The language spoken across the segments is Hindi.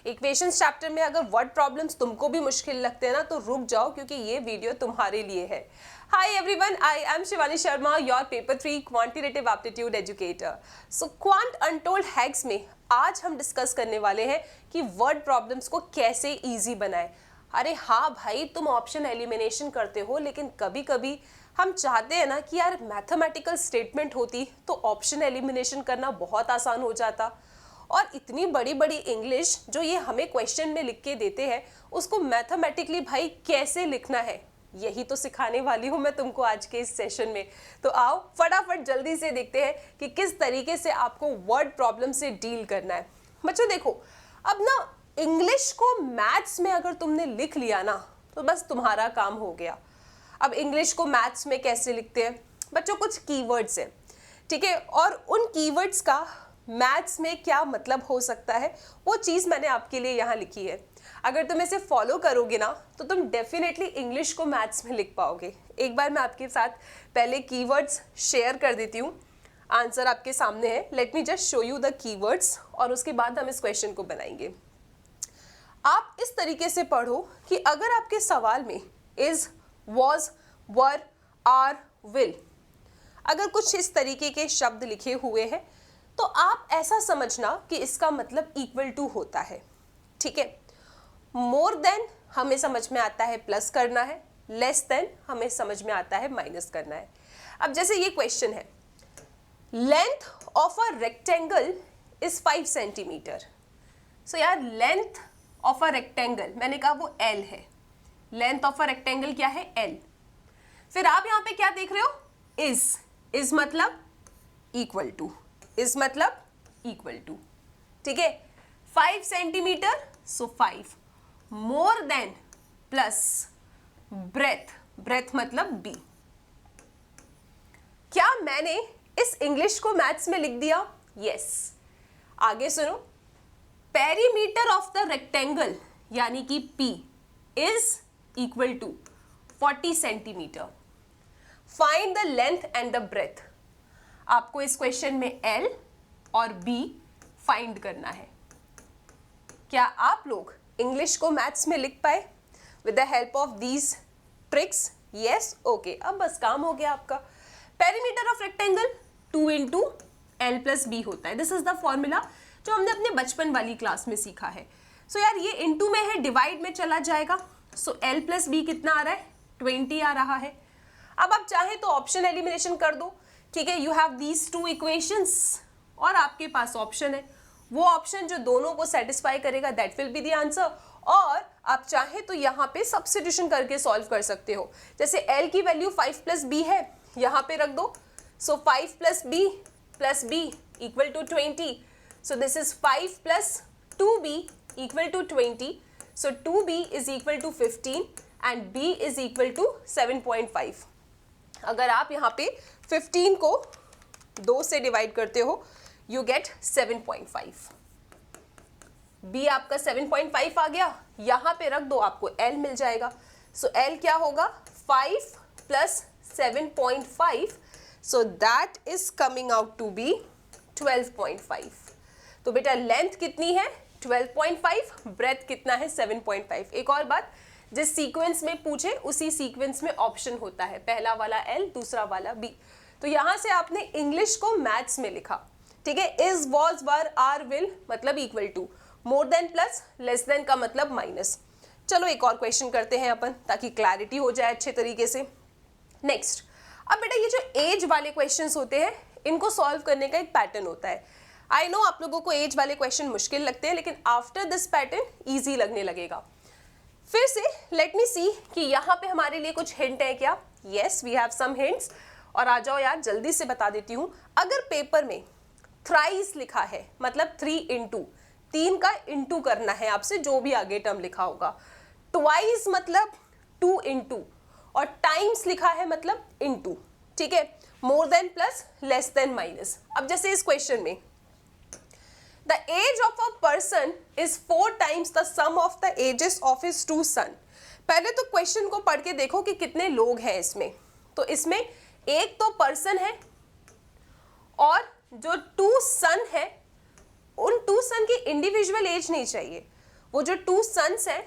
इक्वेशंस चैप्टर में अगर वर्ड प्रॉब्लम्स तुमको भी मुश्किल लगते हैं ना तो रुक जाओ, क्योंकि ये वीडियो तुम्हारे लिए है। Hi everyone, I am Shivani Sharma, your paper 3 quantitative aptitude educator. So quant untold hacks में आज हम डिस्कस करने वाले हैं कि वर्ड प्रॉब्लम्स को कैसे ईजी बनाए। अरे हाँ भाई, तुम ऑप्शन एलिमिनेशन करते हो, लेकिन कभी कभी हम चाहते हैं ना कि यार मैथमेटिकल स्टेटमेंट होती तो ऑप्शन एलिमिनेशन करना बहुत आसान हो जाता। और इतनी बड़ी बड़ी इंग्लिश जो ये हमें क्वेश्चन में लिख के देते हैं, उसको मैथमेटिकली भाई कैसे लिखना है, यही तो सिखाने वाली हूँ मैं तुमको आज के इस सेशन में। तो आओ फटाफट जल्दी से देखते हैं कि किस तरीके से आपको वर्ड प्रॉब्लम से डील करना है। बच्चों देखो, अब ना इंग्लिश को मैथ्स में अगर तुमने लिख लिया ना तो बस तुम्हारा काम हो गया। अब इंग्लिश को मैथ्स में कैसे लिखते हैं बच्चों, कुछ कीवर्ड्स हैं, ठीक है, और उन कीवर्ड्स का मैथ्स में क्या मतलब हो सकता है वो चीज़ मैंने आपके लिए यहाँ लिखी है। अगर तुम इसे फॉलो करोगे ना तो तुम डेफिनेटली इंग्लिश को मैथ्स में लिख पाओगे। एक बार मैं आपके साथ पहले कीवर्ड्स शेयर कर देती हूँ, आंसर आपके सामने है। Late me just show you the keywords और उसके बाद हम इस क्वेश्चन को बनाएंगे। आप इस तरीके से पढ़ो कि अगर आपके सवाल में is, was, were, are, will, अगर कुछ इस तरीके के शब्द लिखे हुए हैं तो आप ऐसा समझना कि इसका मतलब इक्वल टू होता है, ठीक है। मोर देन हमें समझ में आता है प्लस करना है, लेस देन हमें समझ में आता है माइनस करना है। अब जैसे ये क्वेश्चन है, length of a rectangle is 5 centimetre. So यार लेंथ ऑफ अ रेक्टेंगल, मैंने कहा वो L है। लेंथ ऑफ अ रेक्टेंगल क्या है? L। फिर आप यहां पे क्या देख रहे हो? इज मतलब इक्वल टू, इज मतलब इक्वल टू, ठीक है। 5 centimetre, so 5। More than plus breadth, breadth मतलब B। क्या मैंने इस इंग्लिश को मैथ्स में लिख दिया? यस। आगे सुनो, पेरीमीटर ऑफ द रेक्टेंगल यानी कि P is equal to 40 centimetre. Find the length and the breadth. आपको इस क्वेश्चन में L और B फाइंड करना है। क्या आप लोग इंग्लिश को मैथ्स में लिख पाए with the help of these tricks? Yes, okay. अब बस काम हो गया आपका। Perimeter of rectangle 2 into L plus B होता है। दिस इज द फॉर्मूला जो हमने अपने बचपन वाली क्लास में सीखा है। सो यार ये इंटू में है, डिवाइड में चला जाएगा। सो L प्लस B कितना आ रहा है? 20 आ रहा है। अब आप चाहे तो ऑप्शन एलिमिनेशन कर दो, ठीक है। यू हैव दीज 2 इक्वेशंस और आपके पास ऑप्शन है, वो ऑप्शन जो दोनों को सेटिस्फाई करेगा that will be the answer. और आप चाहे तो यहाँ पे सब्स्टिट्यूशन करके सॉल्व कर सकते हो। जैसे L की वैल्यू 5 प्लस B है, यहाँ पे रख दो। So 5 plus B equal to 20। So this is 5 plus 2B equal to 20. So 2B is equal to 15 and B is equal to 7.5. अगर आप यहाँ पे 15 को 2 से डिवाइड करते हो you get 7.5. B आपका 7.5 आ गया, यहाँ पे रख दो, आपको L मिल जाएगा। So L क्या होगा? 5 plus 7.5. So that is coming out to be 12.5. तो बेटा लेंथ कितनी है? 12.5, ब्रेथ कितना है? 7.5। एक और बात, जिस सीक्वेंस में पूछे उसी सीक्वेंस में ऑप्शन होता है, पहला वाला L, दूसरा वाला B। तो यहां से आपने इंग्लिश को मैथ्स में लिखा, ठीक है। Is, was, were, are, will मतलब equal to, more than plus, less than का मतलब माइनस। चलो एक और क्वेश्चन करते हैं अपन, ताकि क्लैरिटी हो जाए अच्छे तरीके से। नेक्स्ट, अब बेटा ये जो एज वाले क्वेश्चंस होते हैं इनको सॉल्व करने का एक पैटर्न होता है। आई नो आप लोगों को एज वाले क्वेश्चन मुश्किल लगते हैं, लेकिन आफ्टर दिस पैटर्न इजी लगने लगेगा। फिर से लेट मी सी कि यहाँ पे हमारे लिए कुछ हिंट है क्या? Yes, we have some hints. और आ जाओ यार, जल्दी से बता देती हूँ। अगर पेपर में थ्राइस लिखा है मतलब 3 इंटू, 3 का इंटू करना है आपसे, जो भी आगे टर्म लिखा होगा। ट्वाइस मतलब 2 इंटू, और टाइम्स लिखा है मतलब इंटू, ठीक है। मोर than plus, less then minus. अब जैसे इस क्वेश्चन में The age of a person is 4 times the sum of the ages of his 2 sons. पहले तो क्वेश्चन को पढ़ के देखो कि कितने लोग हैं इसमें। तो इसमें एक तो पर्सन है और जो 2 सन है, उन 2 सन की इंडिविजुअल एज नहीं चाहिए, वो जो 2 सन्स हैं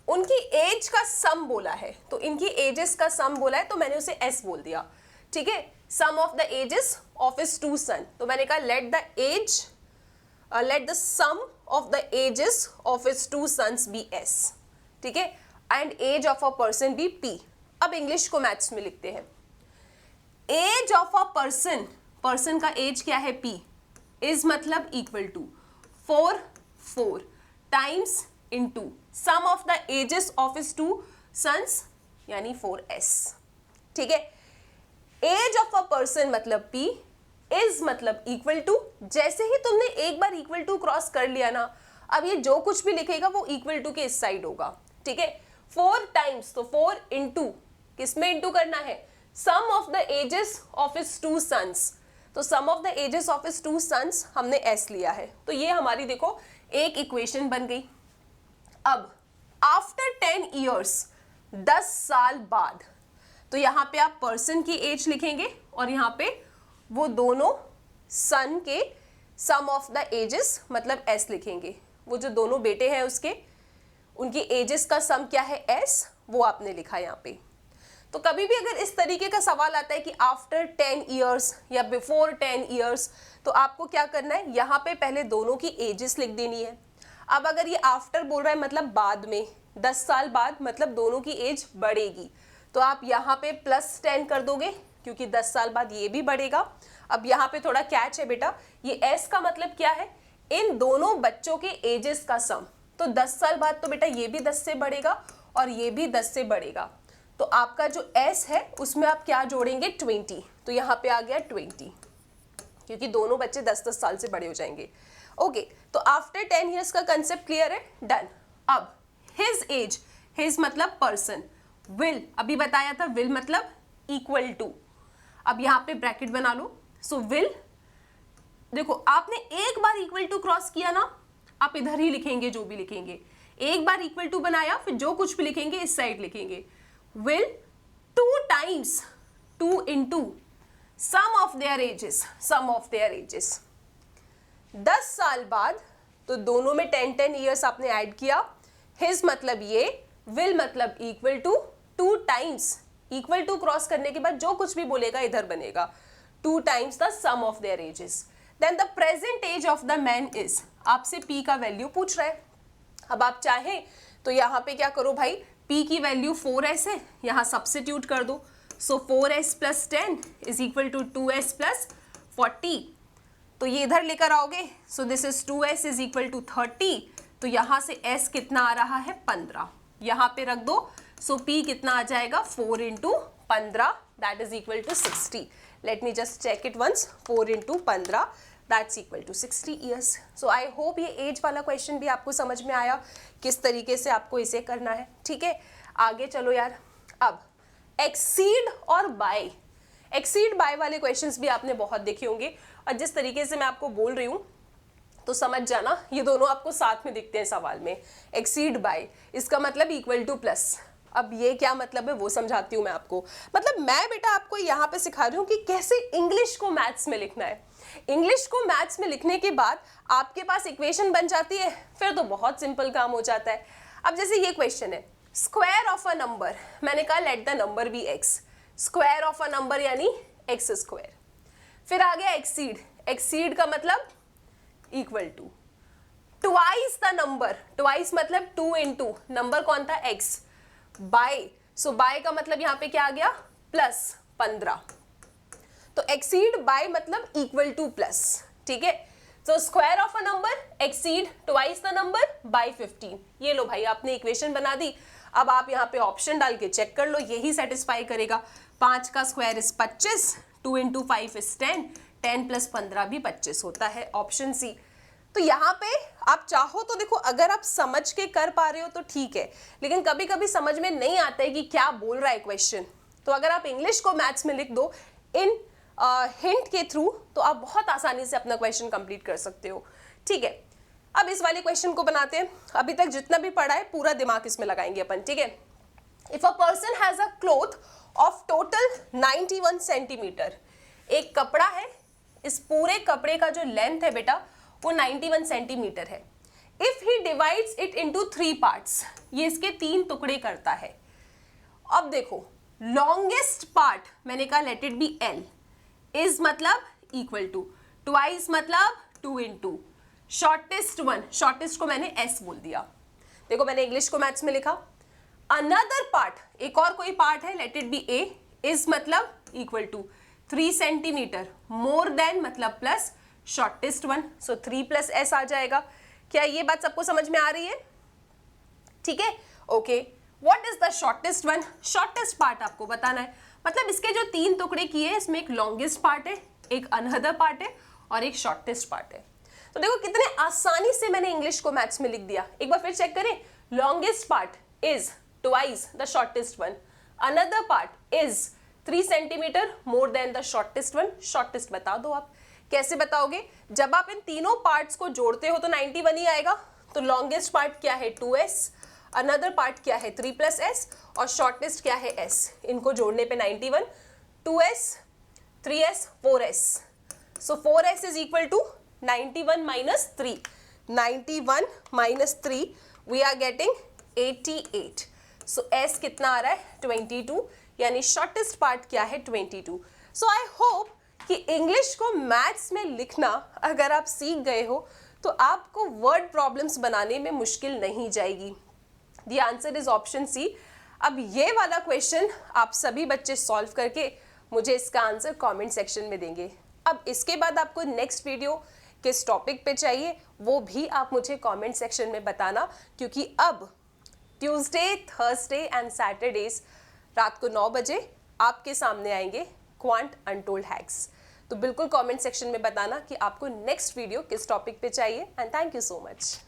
उनकी एज का सम बोला है, तो इनकी एजेस का सम बोला है, तो मैंने उसे एस बोल दिया, ठीक है। Sum of the ages of his 2 son, तो मैंने कहा let the sum of the ages of his 2 sons be S, ठीक है, and age of a person be P. अब इंग्लिश को मैथ्स में लिखते हैं। Age of a person, person का एज क्या है पी, इज मतलब equal to 4 times into sum of the ages of his 2 sons यानी 4s, ठीक है। एज ऑफ अ पर्सन मतलब p, इज मतलब इक्वल टू, जैसे ही तुमने एक बार इक्वल टू क्रॉस कर लिया ना, अब ये जो कुछ भी लिखेगा वो इक्वल टू के इस साइड होगा, ठीक है। 4 टाइम्स, तो 4 इंटू, किसमें इंटू करना है, sum of the ages of his 2 sons, तो sum of the ages of his 2 sons हमने s लिया है, तो ये हमारी देखो एक इक्वेशन बन गई। अब आफ्टर 10 ईयर्स, 10 साल बाद, तो यहां पे आप पर्सन की एज लिखेंगे और यहां पे वो दोनों सन के सम ऑफ द एजेस मतलब s लिखेंगे, वो जो दोनों बेटे हैं उसके, उनकी एजेस का सम क्या है s, वो आपने लिखा यहाँ पे। तो कभी भी अगर इस तरीके का सवाल आता है कि आफ्टर 10 ईयर्स या बिफोर 10 ईयर्स, तो आपको क्या करना है, यहाँ पे पहले दोनों की एजेस लिख देनी है। अब अगर ये आफ्टर बोल रहा है मतलब बाद में, 10 साल बाद मतलब दोनों की एज बढ़ेगी, तो आप यहाँ पे +10 कर दोगे क्योंकि 10 साल बाद ये भी बढ़ेगा। अब यहाँ पे थोड़ा कैच है बेटा, ये s का मतलब क्या है, इन दोनों बच्चों के एजेस का सम, तो 10 साल बाद तो बेटा ये भी 10 से बढ़ेगा और ये भी 10 से बढ़ेगा, तो आपका जो s है उसमें आप क्या जोड़ेंगे 20, तो यहाँ पे आ गया 20 क्योंकि दोनों बच्चे 10-10 साल से बड़े हो जाएंगे। ओके, तो आफ्टर 10 ईयर्स का कंसेप्ट क्लियर है, डन। अब हिज एज, हिज मतलब पर्सन, विल अभी बताया था, विल मतलब इक्वल टू, अब यहाँ पे ब्रैकेट बना लो, सो विल, देखो आपने एक बार इक्वल टू क्रॉस किया ना, आप इधर ही लिखेंगे जो भी लिखेंगे, एक बार इक्वल टू बनाया फिर जो कुछ भी लिखेंगे इस साइड लिखेंगे, will 2 times 2 into sum of their ages, sum of their ages 10 साल बाद, तो दोनों में 10-10 ईयर्स आपने ऐड किया, हिज मतलब ये, विल मतलब equal to, 2 times, equal to cross करने के बाद जो कुछ भी बोलेगा इधर बनेगा, 2 times the sum of their ages, then the present age of the man is, आपसे p का वैल्यू पूछ रहा है। अब आप चाहें तो यहाँ पे क्या करो भाई, p की वैल्यू 4s है, यहाँ सब्स्टिट्यूट कर दो, सो 4s + 10 is equal to 2s + 40, तो ये इधर लेकर आओगे, so this is 2s is equal to 30, तो यहाँ से s कितना आ रहा है 15, यहाँ पे रख दो, सो p कितना आ जाएगा 4 into 15 that is equal to 60, let me just check it once, 4 into 15 that's equal to 60 years. So I hope ये एज वाला क्वेश्चन भी आपको समझ में आया, किस तरीके से आपको इसे करना है, ठीक है। आगे चलो यार, अब एक्सीड और बाय, एक्सीड बाय वाले क्वेश्चंस भी आपने बहुत देखे होंगे, और जिस तरीके से मैं आपको बोल रही हूँ तो समझ जाना, ये दोनों आपको साथ में दिखते हैं सवाल में, एक्सीड बाय, इसका मतलब इक्वल टू प्लस। अब ये क्या मतलब है वो समझाती हूँ मैं आपको, मतलब मैं बेटा आपको यहाँ पे सिखा रही हूँ कि कैसे इंग्लिश को मैथ्स में लिखना है। इंग्लिश को मैथ्स में लिखने के बाद आपके पास इक्वेशन बन जाती है, फिर तो बहुत सिंपल काम हो जाता है। अब जैसे ये क्वेश्चन है, स्क्वायर ऑफ अ नंबर, मैंने कहा let the number be X, square of a number यानी एक्स स्क्वायर, फिर आ गया एक्सीड, एक्सीड का मतलब equal to, twice the number, twice मतलब 2 इंटू नंबर कौन था x, बाय, सो बाय का मतलब यहाँ पे क्या आ गया +15, तो एक्सीड बाय मतलब इक्वल टू प्लस, ठीक है। तो square of a number exceed twice the number by 15, ये लो भाई आपने इक्वेशन बना दी। अब आप यहाँ पे ऑप्शन डाल के चेक कर लो, यही सेटिस्फाई करेगा। 5 का स्क्वायर इज 25, 2 इंटू 5 इज 10, 10 + 15 भी 25 होता है, ऑप्शन सी। तो यहाँ पे आप चाहो तो देखो, अगर आप समझ के कर पा रहे हो तो ठीक है, लेकिन कभी कभी समझ में नहीं आता है कि क्या बोल रहा है क्वेश्चन, तो अगर आप इंग्लिश को मैथ्स में लिख दो इन हिंट के थ्रू, तो आप बहुत आसानी से अपना क्वेश्चन कंप्लीट कर सकते हो, ठीक है। अब इस वाले क्वेश्चन को बनाते हैं, अभी तक जितना भी पढ़ा है पूरा दिमाग इसमें लगाएंगे अपन, ठीक है। If a person has a cloth of total 91 centimetre, एक कपड़ा है, इस पूरे कपड़े का जो लेंथ है बेटा वो 91 सेंटीमीटर है, if he divides it into 3 parts, ये इसके 3 टुकड़े करता है। अब देखो लॉन्गेस्ट पार्ट मैंने कहा late it B L, is मतलब इक्वल टू, ट्वाइस मतलब 2 इंटू शॉर्टेस्ट वन, शॉर्टेस्ट को मैंने S बोल दिया। देखो मैंने इंग्लिश को मैथ्स में लिखा, अनदर पार्ट, एक और कोई पार्ट है, let it be A, is मतलब equal to 3 centimetre more than मतलब plus shortest one, so 3 plus S आ जाएगा। क्या ये बात सबको समझ में आ रही है? ठीक है, okay. What is the shortest one? Shortest part आपको बताना है, मतलब इसके जो 3 टुकड़े किए इसमें एक लॉन्गेस्ट पार्ट है, एक अनदर पार्ट है और एक शॉर्टेस्ट पार्ट है। तो देखो कितने आसानी से मैंने इंग्लिश को मैथ्स में लिख दिया। एक बार फिर चेक करें, longest part is twice the shortest one, another part is 3 centimetre more then the shortest one. Shortest बता दो आप, कैसे बताओगे? जब आप इन तीनों पार्ट्स को जोड़ते हो तो 91 ही आएगा। तो लॉन्गेस्ट पार्ट क्या है 2S, अनदर पार्ट क्या है 3 प्लस S और शॉर्टेस्ट क्या है S। इनको जोड़ने पे 91, 2S 3S 4S, so 4S is equal to 91 minus 3, 91 minus 3 we are getting 88, so S कितना आ रहा है 22, यानी शॉर्टेस्ट पार्ट क्या है 22। सो आई होप कि इंग्लिश को मैथ्स में लिखना अगर आप सीख गए हो तो आपको वर्ड प्रॉब्लम्स बनाने में मुश्किल नहीं जाएगी। The answer is option C. अब ये वाला क्वेश्चन आप सभी बच्चे सॉल्व करके मुझे इसका आंसर कमेंट सेक्शन में देंगे। अब इसके बाद आपको नेक्स्ट वीडियो किस टॉपिक पे चाहिए वो भी आप मुझे कमेंट सेक्शन में बताना, क्योंकि अब ट्यूसडे, थर्सडे एंड सैटरडेज रात को 9 बजे आपके सामने आएंगे क्वांट अनटोल्ड हैक्स। तो बिल्कुल कमेंट सेक्शन में बताना कि आपको नेक्स्ट वीडियो किस टॉपिक पे चाहिए। And thank you so much.